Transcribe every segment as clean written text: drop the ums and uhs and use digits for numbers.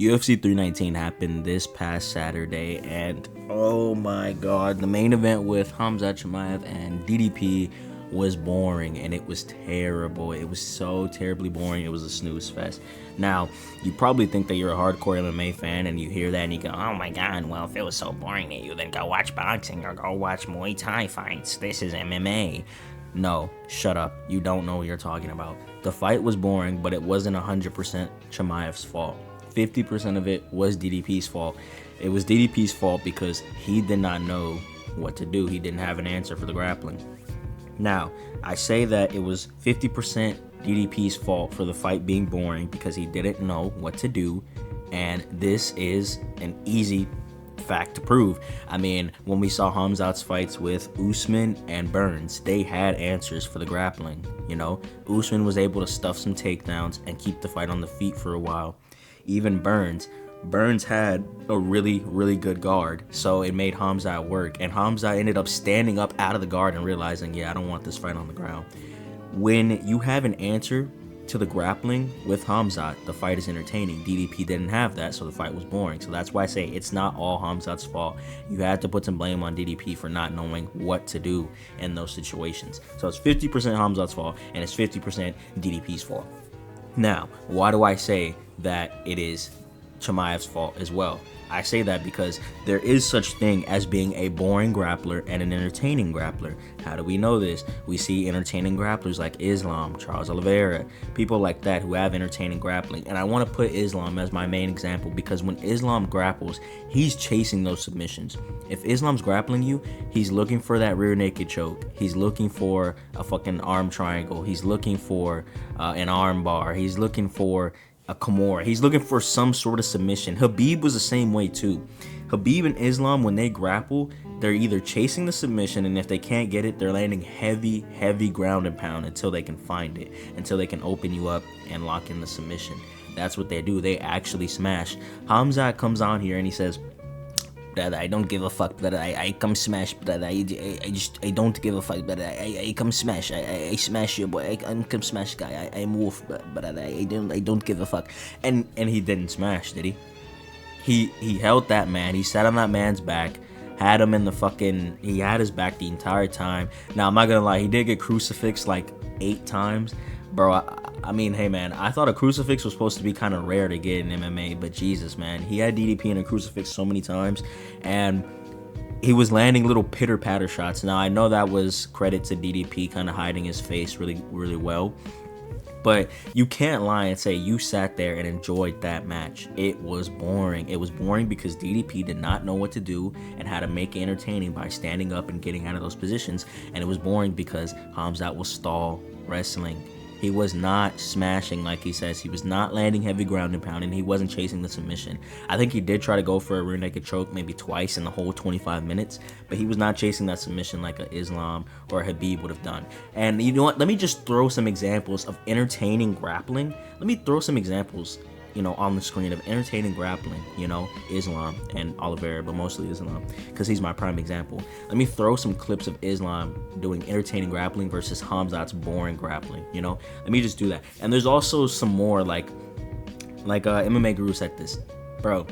UFC 319 happened this past Saturday, and oh my god, the main event with Khamzat Chimaev and DDP was boring, and it was terrible. It was so terribly boring. It was a snooze fest. Now, you probably think that you're a hardcore MMA fan, and you hear that and you go, oh my god, well, if it was so boring to you, then go watch boxing or go watch Muay Thai fights. This is MMA. No, shut up. You don't know what you're talking about. The fight was boring, but it wasn't 100% Chimaev's fault. 50% of it was DDP's fault. It was DDP's fault because he did not know what to do. He didn't have an answer for the grappling. Now, I say that it was 50% DDP's fault for the fight being boring because he didn't know what to do, and this is an easy fact to prove. I mean, when we saw Khamzat's fights with Usman and Burns, they had answers for the grappling. You know, Usman was able to stuff some takedowns and keep the fight on the feet for a while. Even Burns had a really, really good guard, so it made Khamzat work, and Khamzat ended up standing up out of the guard and realizing, yeah, I don't want this fight on the ground. When you have an answer to the grappling with Khamzat, the fight is entertaining. DDP didn't have that, so the fight was boring. So that's why I say it's not all Khamzat's fault. You had to put some blame on DDP for not knowing what to do in those situations. So it's 50% Khamzat's fault, and it's 50% DDP's fault. Now, why do I say that it is Chimaev's fault as well? I say that because there is such thing as being a boring grappler and an entertaining grappler. How do we know this? We see entertaining grapplers like Islam, Charles Oliveira, people like that who have entertaining grappling. And I want to put Islam as my main example because when Islam grapples, he's chasing those submissions. If Islam's grappling you, he's looking for that rear naked choke. He's looking for a fucking arm triangle. He's looking for an arm bar. He's looking for a Kimura. He's looking for some sort of submission. Khabib was the same way too. Khabib and Islam, when they grapple, they're either chasing the submission, and if they can't get it, they're landing heavy ground and pound until they can find it, until they can open you up and lock in the submission. That's what they do. They actually smash. Khamzat comes on here and he says, brother, I don't give a fuck, brother. I come smash, brother. I don't give a fuck, brother. I come smash. I smash you, boy. I come smash, guy. I'm wolf, brother. I don't give a fuck. And he didn't smash, did he? He held that man. He sat on that man's back, had him in the fucking. He had his back the entire time. Now I'm not gonna lie, he did get crucifixed like 8 times, bro. I mean, hey man, I thought a crucifix was supposed to be kind of rare to get in MMA, but Jesus, man, he had DDP in a crucifix so many times, and he was landing little pitter-patter shots. Now, I know that was credit to DDP kind of hiding his face really, really well, but you can't lie and say you sat there and enjoyed that match. It was boring. It was boring because DDP did not know what to do and how to make it entertaining by standing up and getting out of those positions, and it was boring because Khamzat was stall wrestling. He was not smashing like he says. He was not landing heavy ground and pound, and he wasn't chasing the submission. I think he did try to go for a rear naked choke maybe twice in the whole 25 minutes, but he was not chasing that submission like a Islam or a Khabib would have done. And you know what? Let me just throw some examples of entertaining grappling. Let me throw some examples, on the screen of entertaining grappling, Islam and Oliveira, but mostly Islam, because he's my prime example. Let me throw some clips of Islam doing entertaining grappling versus Khamzat's boring grappling, Let me just do that. And there's also some more like MMA Guru said this. Bro,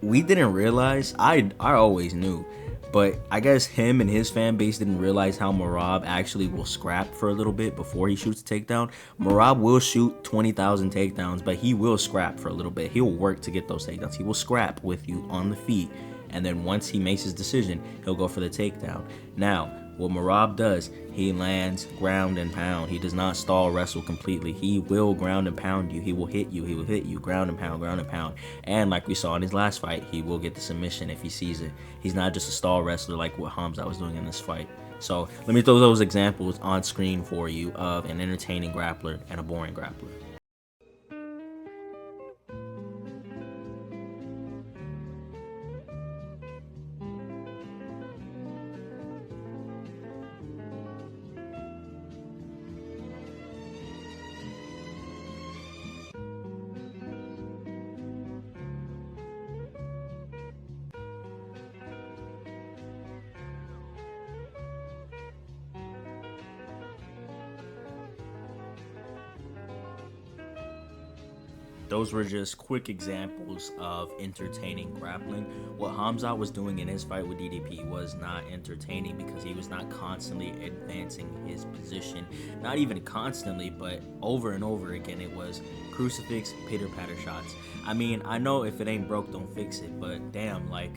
we didn't realize, I always knew, but I guess him and his fan base didn't realize how Merab actually will scrap for a little bit before he shoots a takedown. Merab will shoot 20,000 takedowns, but he will scrap for a little bit. He'll work to get those takedowns. He will scrap with you on the feet, and then once he makes his decision, he'll go for the takedown. Now, what Merab does, he lands ground and pound. He does not stall wrestle completely. He will ground and pound you. He will hit you. He will hit you. Ground and pound, ground and pound. And like we saw in his last fight, he will get the submission if he sees it. He's not just a stall wrestler like what Khamzat was doing in this fight. So let me throw those examples on screen for you of an entertaining grappler and a boring grappler. those were just quick examples of entertaining grappling. What Khamzat was doing in his fight with DDP was not entertaining because he was not constantly advancing his position. Not even constantly, but over and over again. It was crucifix, pitter-patter shots. I mean, I know if it ain't broke, don't fix it, but damn, like,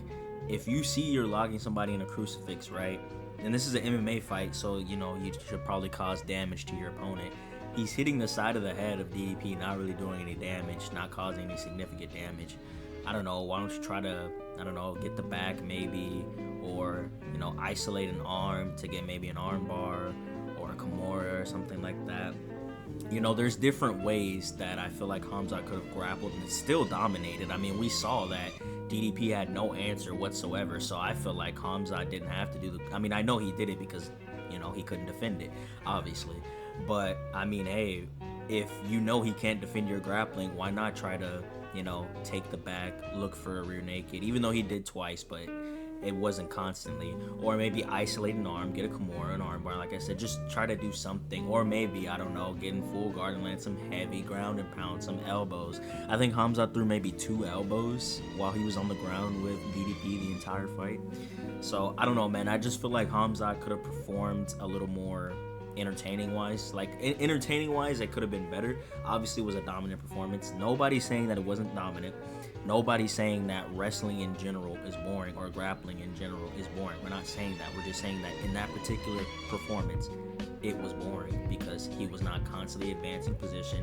if you see you're logging somebody in a crucifix, right? And this is an MMA fight, so, you know, you should probably cause damage to your opponent. He's hitting the side of the head of DDP, not really doing any damage, not causing any significant damage. I don't know, why don't you try to, I don't know, get the back maybe, or, you know, isolate an arm to get maybe an arm bar or a Kimura or something like that. You know, there's different ways that I feel like Khamzat could have grappled and still dominated. I mean, we saw that DDP had no answer whatsoever, so I feel like Khamzat didn't have to do the... I mean, I know he did it because, you know, he couldn't defend it, obviously. But, I mean, hey, if you know he can't defend your grappling, why not try to, you know, take the back, look for a rear naked, even though he did twice, but it wasn't constantly. Or maybe isolate an arm, get a Kimura, an arm bar, like I said, just try to do something. Or maybe, I don't know, get in full guard and land some heavy ground and pound, some elbows. I think Khamzat threw maybe 2 elbows while he was on the ground with DDP the entire fight. So, I don't know, man, I just feel like Khamzat could have performed a little more entertaining wise. Like, entertaining wise, it could have been better. Obviously, it was a dominant performance. Nobody's saying that it wasn't dominant. Nobody's saying that wrestling in general is boring or grappling in general is boring. We're not saying that. We're just saying that in that particular performance, it was boring because he was not constantly advancing position,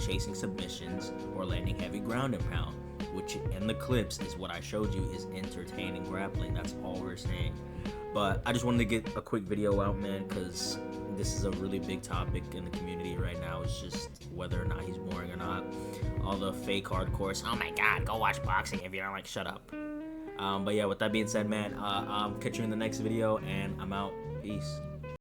chasing submissions, or landing heavy ground and pound, which in the clips is what I showed you is entertaining grappling. That's all we're saying. But I just wanted to get a quick video out, man, because this is a really big topic in the community right now. It's just whether or not he's boring or not. All the fake hardcores, oh my god, go watch boxing if you don't, like, shut up. But yeah, with that being said, man, I'll catch you in the next video, and I'm out. Peace.